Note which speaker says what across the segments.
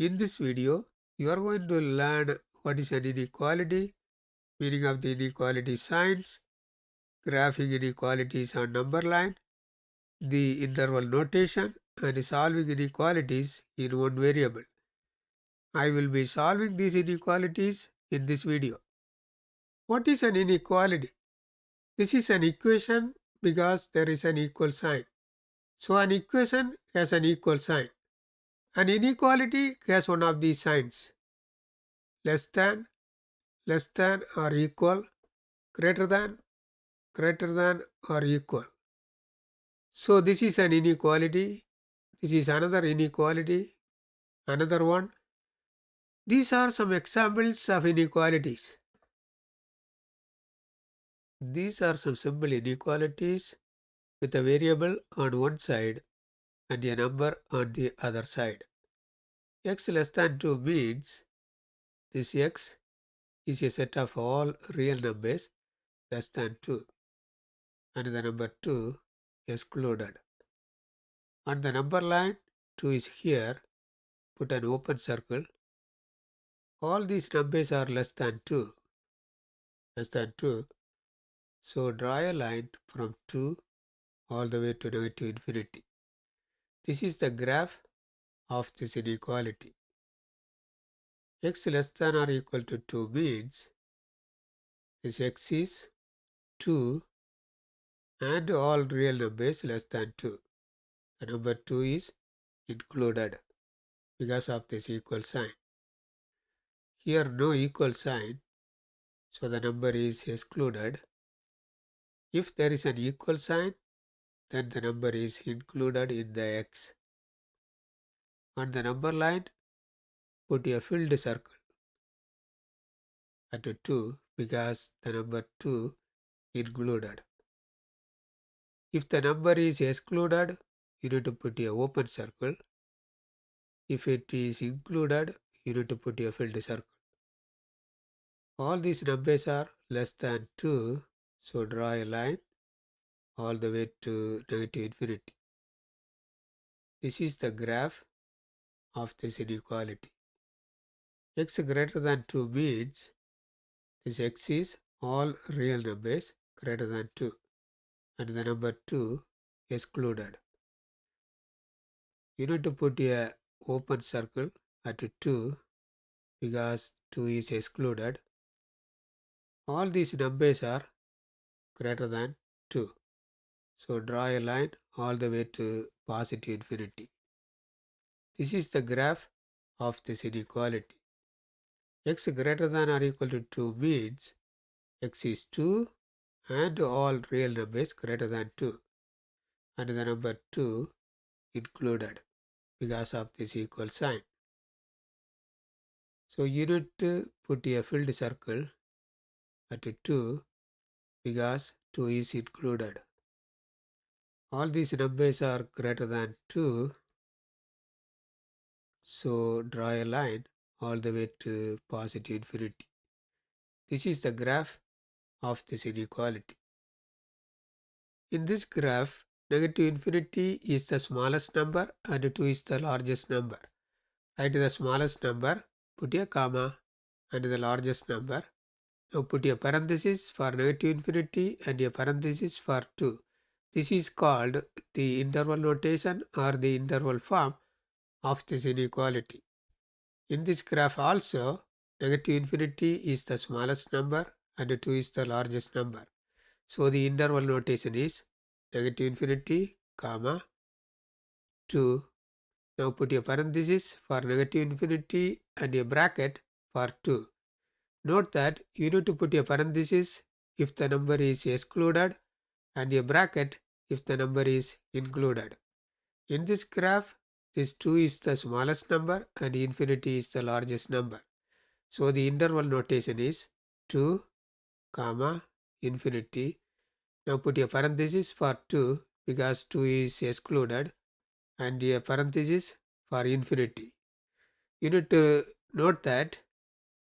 Speaker 1: In this video, you are going to learn what is an inequality, meaning of the inequality signs, graphing inequalities on number line, the interval notation, and solving inequalities in one variable. I will be solving these inequalities in this video. What is an inequality? This is an equation because there is an equal sign. So an equation has an equal sign. An inequality has one of these signs: less than, less than or equal, greater than or equal. So this is an inequality. This is another inequality. Another one. These are some examples of inequalities. These are some simple inequalities with a variable on one side and a number on the other side. X less than 2 means this x is a set of all real numbers less than 2 and the number 2 excluded. On the number line, 2 is here. Put an open circle. All these numbers are less than 2. So draw a line from 2 all the way to negative infinity. This is the graph of this inequality. X less than or equal to 2 means this x is 2 and all real numbers less than 2. The number 2 is included because of this equal sign. Here no equal sign, so the number is excluded. If there is an equal sign, then the number is included in the x. On the number line, put a filled circle at 2 because the number 2 included. If the number is excluded, you need to put a open circle. If it is included, you need to put a filled circle. All these numbers are less than 2, so draw a line all the way to negative infinity. This is the graph of this inequality. X greater than 2 means this x is all real numbers greater than 2 and the number 2 excluded. You need to put a open circle at 2 because 2 is excluded. All these numbers are greater than 2. So draw a line all the way to positive infinity. This is the graph of this inequality. X greater than or equal to 2 means x is 2 and all real numbers greater than 2 and the number 2 included because of this equal sign. So you need to put a filled circle at 2 because 2 is included. All these numbers are greater than 2, so draw a line all the way to positive infinity. This is the graph of this inequality. In this graph, negative infinity is the smallest number and 2 is the largest number. Write the smallest number, put a comma, and the largest number. Now put a parenthesis for negative infinity and a parenthesis for 2. This is called the interval notation or the interval form of this inequality. In this graph also, negative infinity is the smallest number and 2 is the largest number. So the interval notation is negative infinity, comma, 2. Now put a parenthesis for negative infinity and a bracket for 2. Note that you need to put a parenthesis if the number is excluded and a bracket if the number is included. In this graph, this 2 is the smallest number and infinity is the largest number. So the interval notation is 2, comma, infinity. Now put a parenthesis for 2 because 2 is excluded and a parenthesis for infinity. You need to note that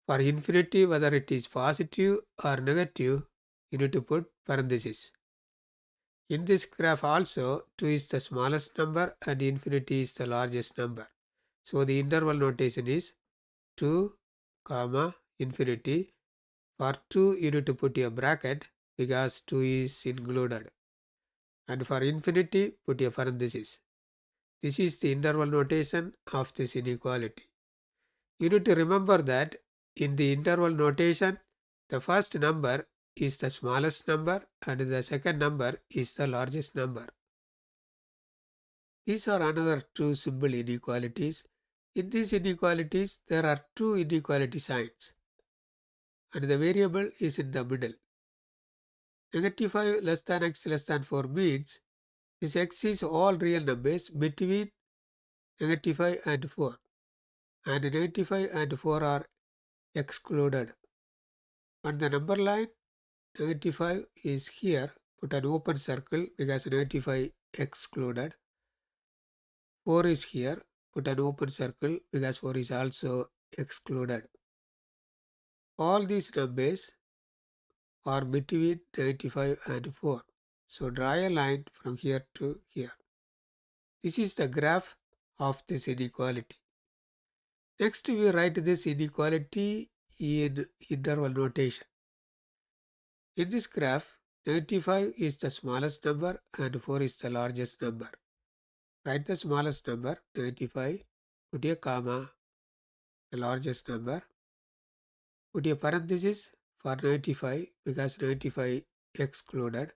Speaker 1: for infinity, whether it is positive or negative, you need to put parenthesis. In this graph also, 2 is the smallest number and infinity is the largest number. So the interval notation is 2, comma, infinity. For 2, you need to put a bracket because 2 is included. And for infinity, put a parenthesis. This is the interval notation of this inequality. You need to remember that in the interval notation, the first number is the smallest number and the second number is the largest number. These are another two simple inequalities. In these inequalities, there are two inequality signs and the variable is in the middle. Negative 5 less than x less than 4 means this x is all real numbers between negative 5 and 4 and negative 5 and 4 are excluded. On the number line, negative 5 is here, put an open circle because negative 5 excluded. 4 is here, put an open circle because 4 is also excluded. All these numbers are between 95 and 4. So draw a line from here to here. This is the graph of this inequality. Next we write this inequality in interval notation. In this graph, 95 is the smallest number and 4 is the largest number. Write the smallest number, 95, put a comma, the largest number, put a parenthesis for 95 because 95 excluded.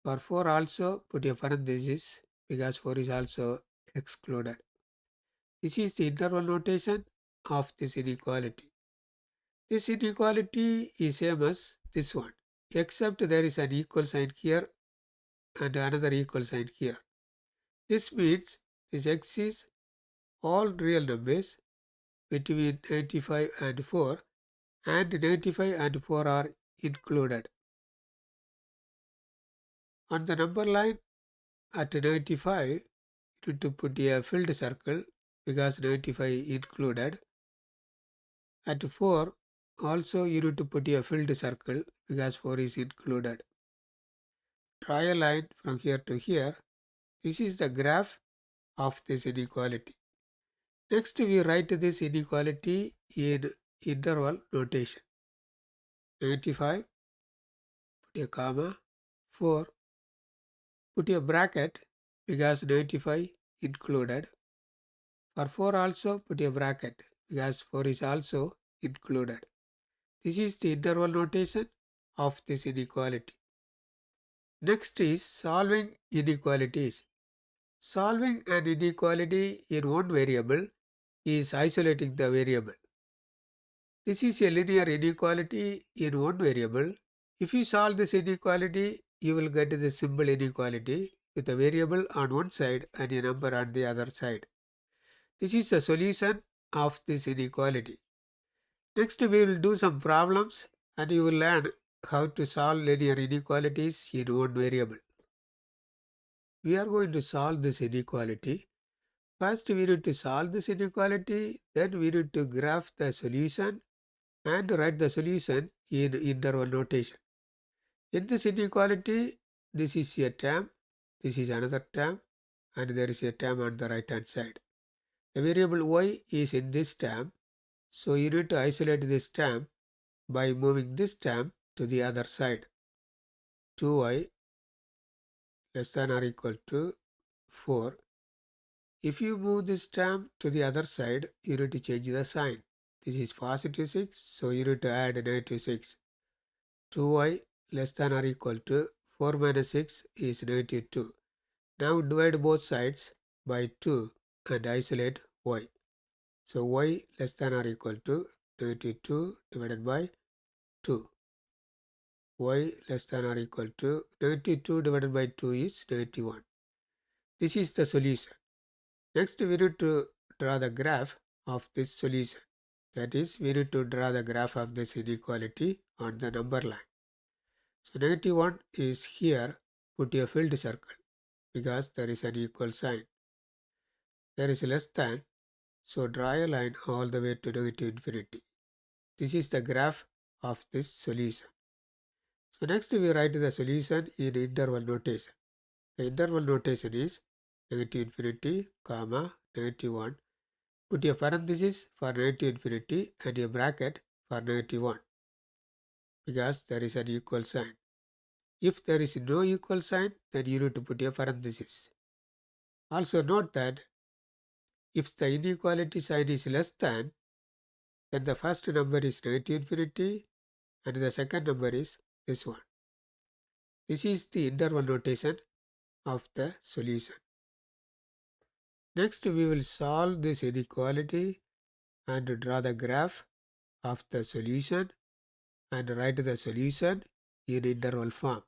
Speaker 1: For 4 also put a parenthesis because 4 is also excluded. This is the interval notation of this inequality. This inequality is same as this one, except there is an equal sign here and another equal sign here. This means this x is all real numbers between 95 and 4 and 95 and 4 are included. On the number line at 95, you need to put a filled circle because 95 included. At 4, also you need to put a filled circle because 4 is included. Draw a line from here to here. This is the graph of this inequality. Next, we write this inequality in interval notation. 95, put a comma, 4, put a bracket because 95 included. For 4 also put a bracket because 4 is also included. This is the interval notation of this inequality. Next is solving inequalities. Solving an inequality in one variable is isolating the variable. This is a linear inequality in one variable. If you solve this inequality, you will get the simple inequality with a variable on one side and a number on the other side. This is the solution of this inequality. Next, we will do some problems and you will learn how to solve linear inequalities in one variable. We are going to solve this inequality. First, we need to solve this inequality, then we need to graph the solution and write the solution in interval notation. In this inequality, this is a term, this is another term, and there is a term on the right hand side. The variable y is in this term, so you need to isolate this term by moving this term to the other side. 2y less than or equal to 4. If you move this term to the other side, you need to change the sign. This is positive 6, so you need to add negative 6. 2y less than or equal to 4 minus 6 is negative 2. Now divide both sides by 2 and isolate y. So y less than or equal to negative 2 divided by 2. Y less than or equal to negative 2 divided by 2 is negative 1. This is the solution. Next, we need to draw the graph of this solution. That is, we need to draw the graph of this inequality on the number line. So negative 1 is here, put a filled circle because there is an equal sign. There is less than, so draw a line all the way to negative infinity. This is the graph of this solution. So next we write the solution in interval notation. The interval notation is negative infinity, comma, negative 1. Put a parenthesis for negative infinity and a bracket for -1 because there is an equal sign. If there is no equal sign, then you need to put a parenthesis. Also note that if the inequality sign is less than, then the first number is negative infinity and the second number is this one. This is the interval notation of the solution. Next, we will solve this inequality and draw the graph of the solution and write the solution in interval form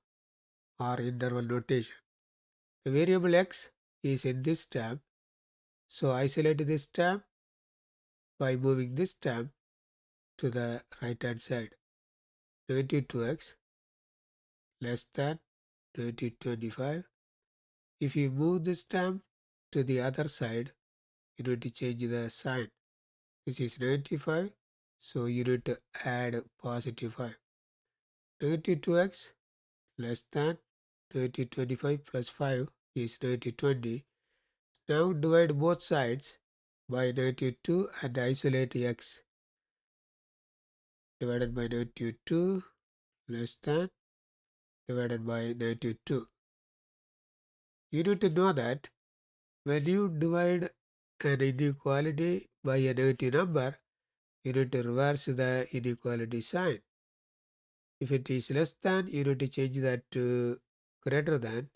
Speaker 1: or interval notation. The variable x is in this term, so isolate this term by moving this term to the right hand side. Negative 2x less than negative 25. If you move this term to the other side, you need to change the sign. This is negative 5, so you need to add positive 5. Negative 2x less than negative 25 plus 5 is negative 20. Now divide both sides by negative 2 and isolate x. Divided by negative 2 less than divided by negative 2. You need to know that when you divide an inequality by a negative number, you need to reverse the inequality sign. If it is less than, you need to change that to greater than.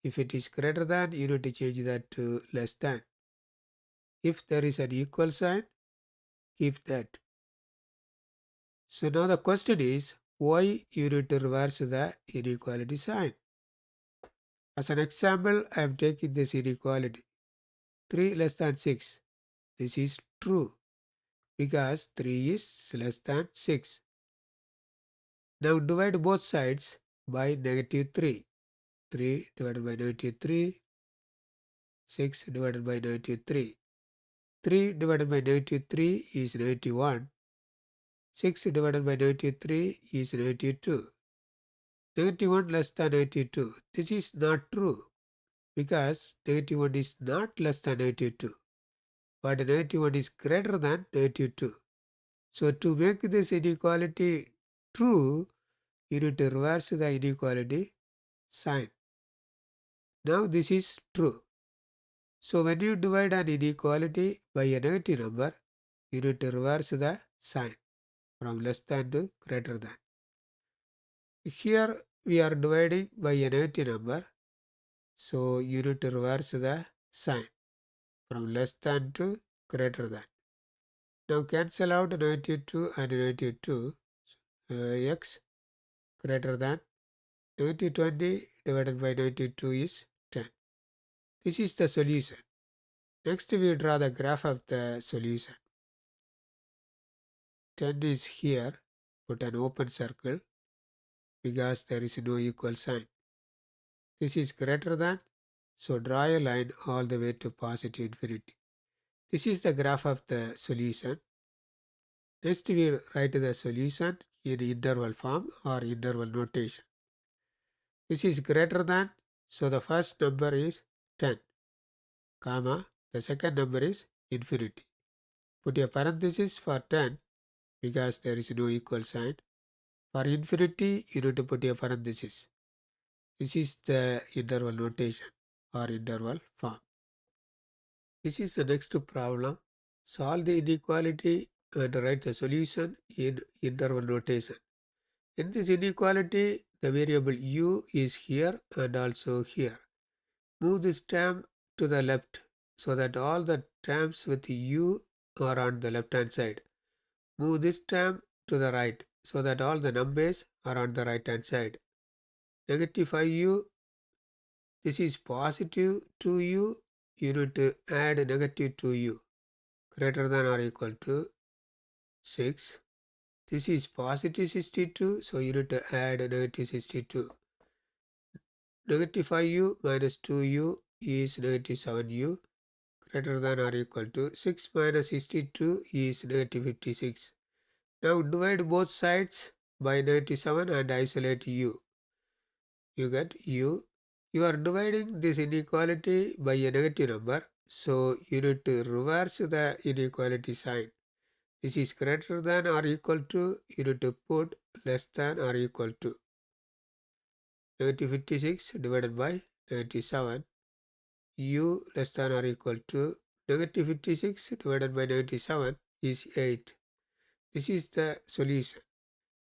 Speaker 1: If it is greater than, you need to change that to less than. If there is an equal sign, keep that. So now the question is, why you need to reverse the inequality sign? As an example, I am taking this inequality. 3 less than 6. This is true because 3 is less than 6. Now divide both sides by negative 3. 3 divided by negative 3, 6 divided by negative 3. 3 divided by negative 3 is negative 1. 6 divided by negative 3 is negative 2. Negative 1 less than negative 2. This is not true because negative 1 is not less than negative 2. But negative 1 is greater than negative 2. So to make this inequality true, you need to reverse the inequality sign. Now this is true. So when you divide an inequality by a negative number, you need to reverse the sign from less than to greater than. Here we are dividing by a negative number, so you need to reverse the sign from less than to greater than. Now cancel out negative 2 and negative 2. X greater than negative 20 divided by negative 2 is 10. This is the solution. Next we draw the graph of the solution. 10 is here, put an open circle because there is no equal sign. This is greater than, so draw a line all the way to positive infinity. This is the graph of the solution. Next we write the solution in interval form or interval notation. This is greater than, so the first number is 10, comma, the second number is infinity. Put a parenthesis for 10 because there is no equal sign. For infinity, you need to put a parenthesis. This is the interval notation or interval form. This is the next problem. Solve the inequality and write the solution in interval notation. In this inequality, the variable u is here and also here. Move this term to the left so that all the terms with u are on the left hand side. Move this term to the right so that all the numbers are on the right hand side. Negative 5u, this is positive 2u, you need to add negative 2u greater than or equal to 6. This is positive 62, so you need to add negative 62. Negative 5u minus 2u is negative 7u greater than or equal to 6 minus 62 is negative 56. Now divide both sides by 97 and isolate u. You get u. You are dividing this inequality by a negative number, So you need to reverse the inequality sign. This is greater than or equal to, you need to put less than or equal to. Negative 56 divided by 97. U less than or equal to negative 56 divided by 97 is 8. This is the solution.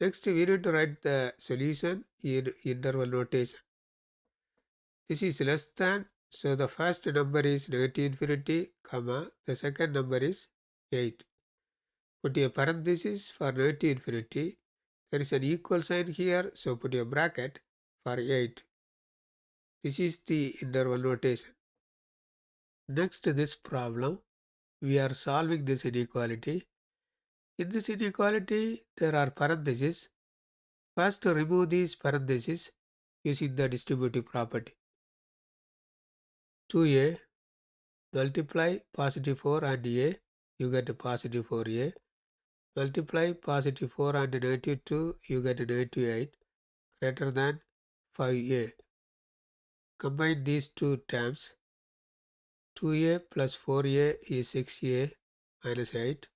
Speaker 1: Next, we need to write the solution in interval notation. This is less than, so the first number is negative infinity, comma, the second number is 8. Put a parenthesis for negative infinity. There is an equal sign here, so put a bracket for 8. This is the interval notation. Next, this problem, we are solving this inequality. In this inequality, there are parentheses. First, remove these parentheses using the distributive property. 2a multiply positive 4 and a, you get positive 4a. Multiply positive 4 and negative 2, you get negative 8, greater than 5a. Combine these two terms. 2a plus 4a is 6a minus 8,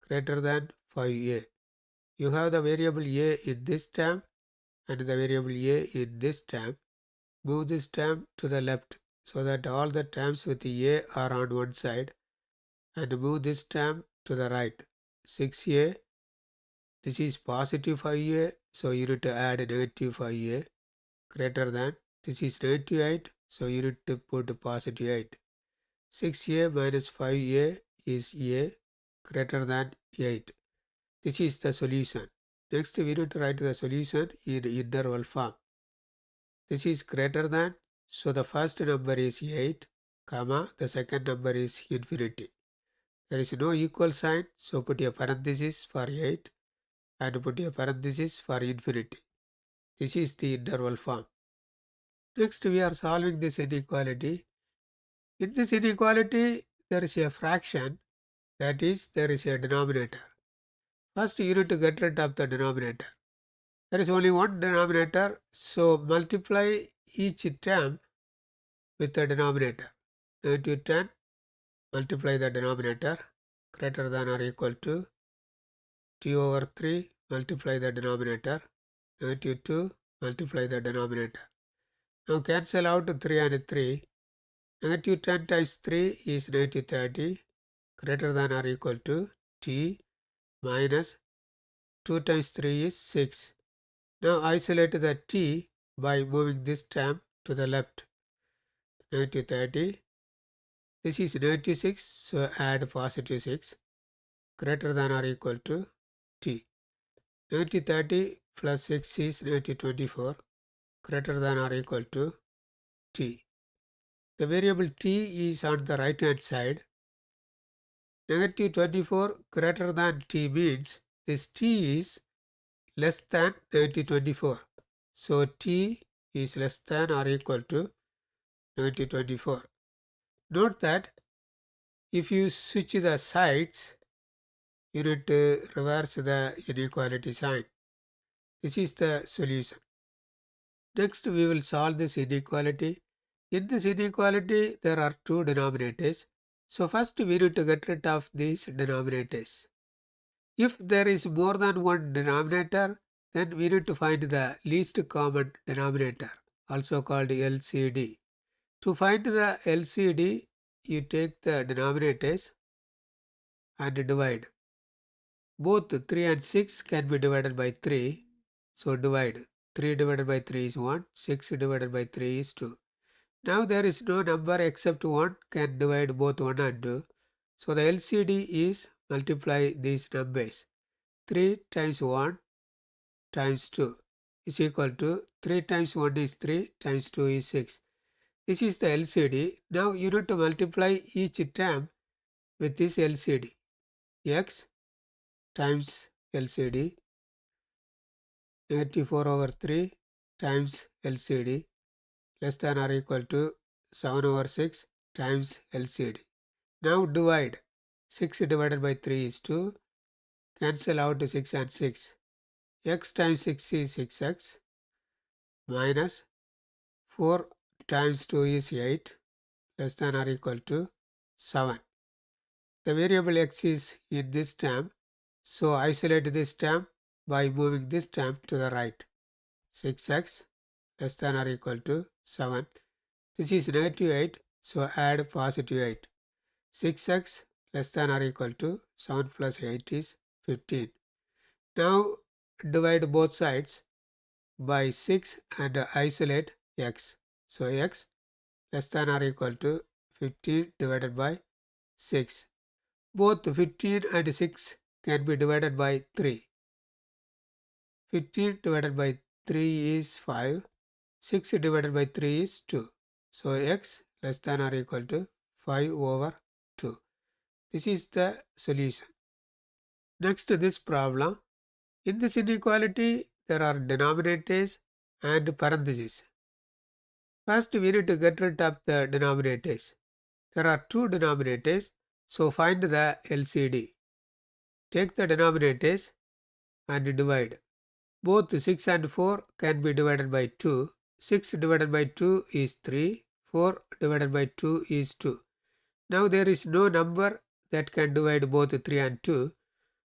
Speaker 1: greater than 5a. You have the variable a in this term and the variable a in this term. Move this term to the left so that all the terms with a are on one side, and move this term to the right. 6a, this is positive 5a, so you need to add negative 5a, greater than, this is negative 8, so you need to put positive 8. 6a minus 5a is a, greater than 8. This is the solution. Next, we need to write the solution in interval form. This is greater than, so the first number is 8, comma, the second number is infinity. There is no equal sign, so put a parenthesis for 8 and put a parenthesis for infinity. This is the interval form. Next, we are solving this inequality. In this inequality, there is a fraction, that is, there is a denominator. First, you need to get rid of the denominator. There is only one denominator, so multiply each term with the denominator. Negative 10, multiply the denominator, greater than or equal to t over 3, multiply the denominator, negative 2, multiply the denominator. Now cancel out 3 and 3. Negative 10 times 3 is negative 30, greater than or equal to t minus 2 times 3 is 6. Now isolate the t by moving this term to the left. Negative 30. This is negative 6, so add positive 6, greater than or equal to t. Negative 30 plus 6 is negative 24, greater than or equal to t. The variable t is on the right hand side. Negative 24 greater than t means this t is less than negative 24. So t is less than or equal to negative 24. Note that if you switch the sides, you need to reverse the inequality sign. This is the solution. Next, we will solve this inequality. In this inequality, there are two denominators. So first, we need to get rid of these denominators. If there is more than one denominator, then we need to find the least common denominator, also called LCD. To find the LCD, you take the denominators and divide. Both 3 and 6 can be divided by 3. So divide. 3 divided by 3 is 1. 6 divided by 3 is 2. Now there is no number except 1 can divide both 1 and 2. So the LCD is multiply these numbers. 3 times 1 times 2 is equal to 3 times 1 is 3 times 2 is 6. This is the LCD. Now you need to multiply each term with this LCD. X times LCD, negative 4 over 3 times LCD, less than or equal to 7 over 6 times LCD. Now divide. 6 divided by 3 is 2. Cancel out 6 and 6. X times 6 is 6x minus 4 times 2 is 8, less than or equal to 7. The variable x is in this term, so isolate this term by moving this term to the right. 6x less than or equal to 7. This is negative 8, so add positive 8. 6x less than or equal to 7 plus 8 is 15. Now divide both sides by 6 and isolate x. So x less than or equal to 15 divided by 6. Both 15 and 6 can be divided by 3. 15 divided by 3 is 5. 6 divided by 3 is 2. So x less than or equal to 5 over 2. This is the solution. Next to this problem, in this inequality there are denominators and parentheses. First we need to get rid of the denominators. There are two denominators, so find the LCD. Take the denominators and divide. Both 6 and 4 can be divided by 2. 6 divided by 2 is 3. 4 divided by 2 is 2. Now there is no number that can divide both 3 and 2.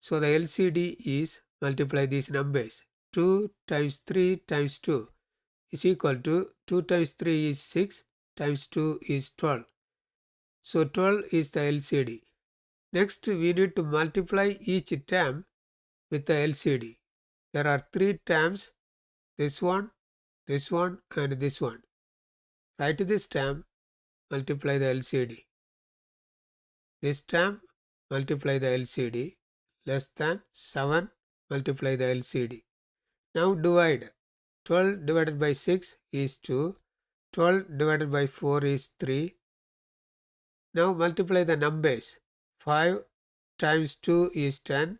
Speaker 1: So the LCD is multiply these numbers. 2 times 3 times 2 is equal to 2 times 3 is 6 times 2 is 12. So 12 is the LCD. Next we need to multiply each term with the LCD. There are 3 terms, this one, and this one. Write this term, multiply the LCD. This term, multiply the LCD, less than 7, multiply the LCD. Now divide. 12 divided by 6 is 2. 12 divided by 4 is 3. Now multiply the numbers. 5 times 2 is 10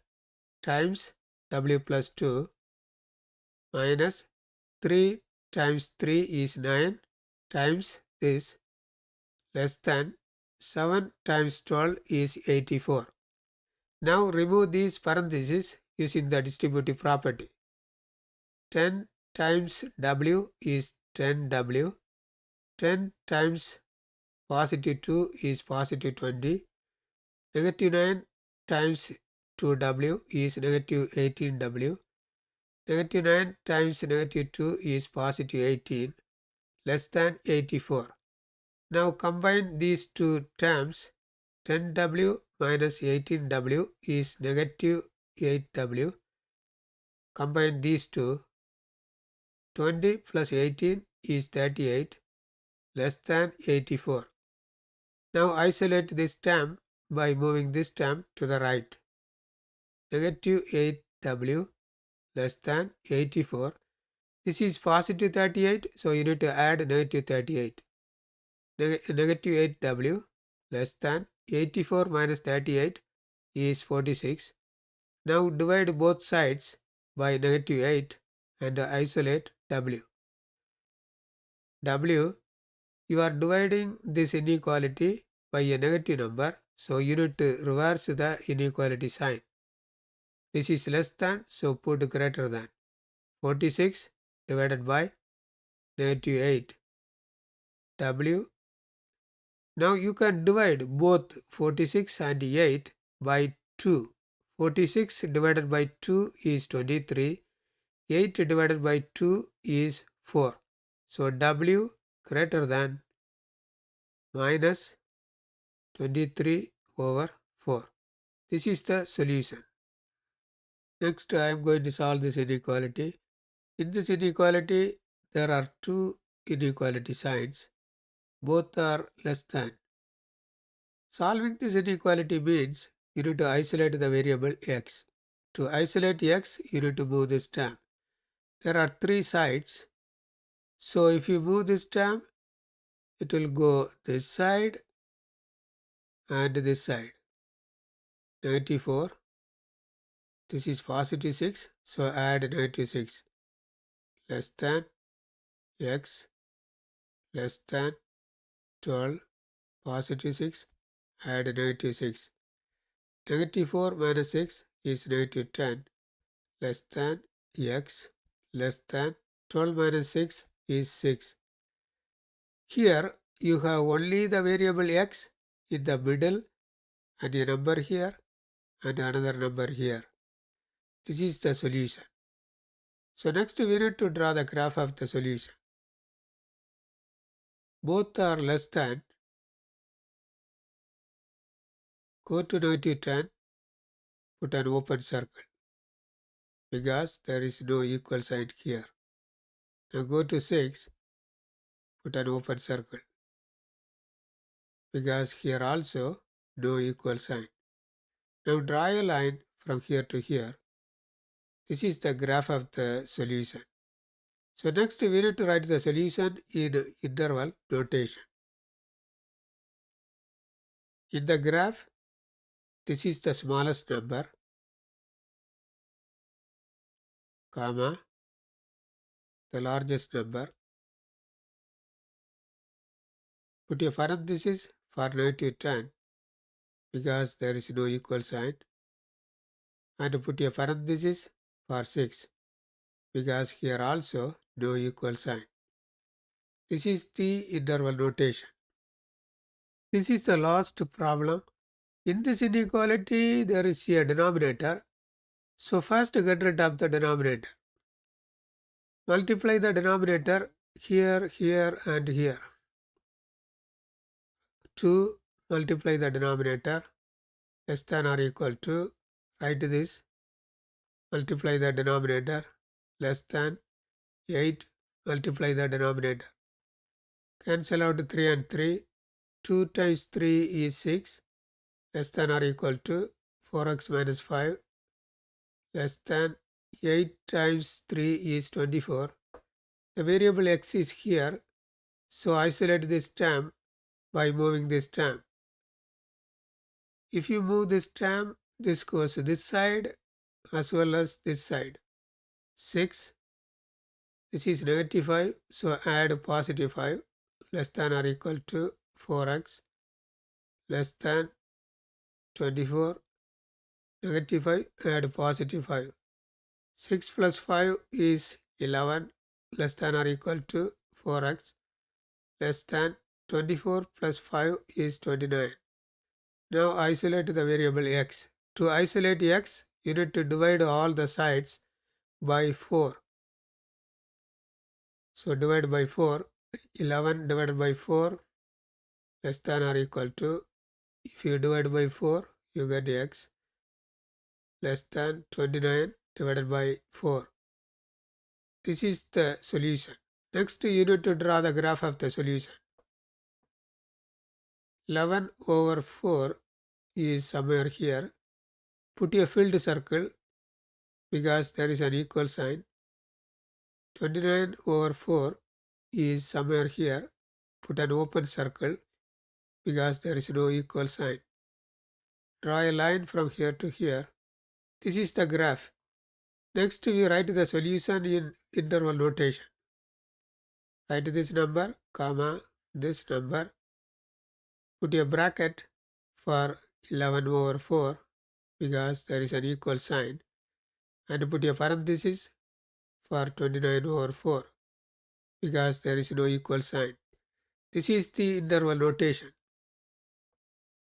Speaker 1: times w plus 2 minus 3 times 3 is 9 times this less than 7 times 12 is 84. Now remove these parentheses using the distributive property. 10 times w is 10w. 10 times positive 2 is positive 20. Negative 9 times 2w is negative 18w. Negative 9 times negative 2 is positive 18, less than 84. Now combine these two terms. 10w minus 18w is negative 8w. Combine these two. 20 plus 18 is 38, less than 84. Now isolate this term by moving this term to the right. Negative 8w less than 84. This is positive 38, so you need to add negative 38. Negative 8w less than 84 minus 38 is 46. Now divide both sides by negative 8 and isolate w. W, you are dividing this inequality by a negative number, so you need to reverse the inequality sign. This is less than, so put greater than. 46 divided by negative 8. W. Now you can divide both 46 and 8 by 2. 46 divided by 2 is 23. 8 divided by 2 is 4. So W greater than minus 23 over 4. This is the solution. Next I am going to solve this inequality. In this inequality there are two inequality signs. Both are less than. Solving this inequality means you need to isolate the variable x. To isolate x, you need to move this term. There are three sides. So if you move this term, it will go this side and this side. 94. This is positive 6. So add 96. Less than x less than 12. Positive 6. Add 96. Negative 4 minus 6 is negative 10. Less than x less than 12 minus 6 is 6. Here you have only the variable x in the middle and a number here and another number here. This is the solution. So next we need to draw the graph of the solution. Both are less than. Go to -10, put an open circle because there is no equal sign here. Now go to 6, put an open circle because here also no equal sign. Now draw a line from here to here. This is the graph of the solution. So next we need to write the solution in interval notation. In the graph, this is the smallest number, comma, the largest number. Put a parenthesis for -10 because there is no equal sign, and put a parenthesis for 6 because here also no equal sign. This is the interval notation. This is the last problem. In this inequality, there is a denominator. So first get rid of the denominator. Multiply the denominator here, here and here. 2 multiply the denominator less than or equal to, write this, multiply the denominator less than 8, multiply the denominator. Cancel out 3 and 3. 2 times 3 is 6, less than or equal to 4x minus 5, less than 8 times 3 is 24. The variable x is here, so isolate this term by moving this term. If you move this term, this goes to this side as well as this side. 6, this is -5, so add positive 5, less than or equal to 4x, less than 24, -5, add positive 5. 6 plus 5 is 11, less than or equal to 4x, less than 24 plus 5 is 29. Now isolate the variable x. To isolate x, you need to divide all the sides by 4. So divide by 4, 11 divided by 4 less than or equal to, if you divide by 4, you get x less than 29 divided by 4. This is the solution. Next, you need to draw the graph of the solution. 11 over 4 is somewhere here. Put a filled circle because there is an equal sign. 29 over 4 is somewhere here. Put an open circle because there is no equal sign. Draw a line from here to here. This is the graph. Next, we write the solution in interval notation. Write this number, comma, this number. Put a bracket for 11 over 4 because there is an equal sign. And put a parenthesis for 29 over 4 because there is no equal sign. This is the interval notation.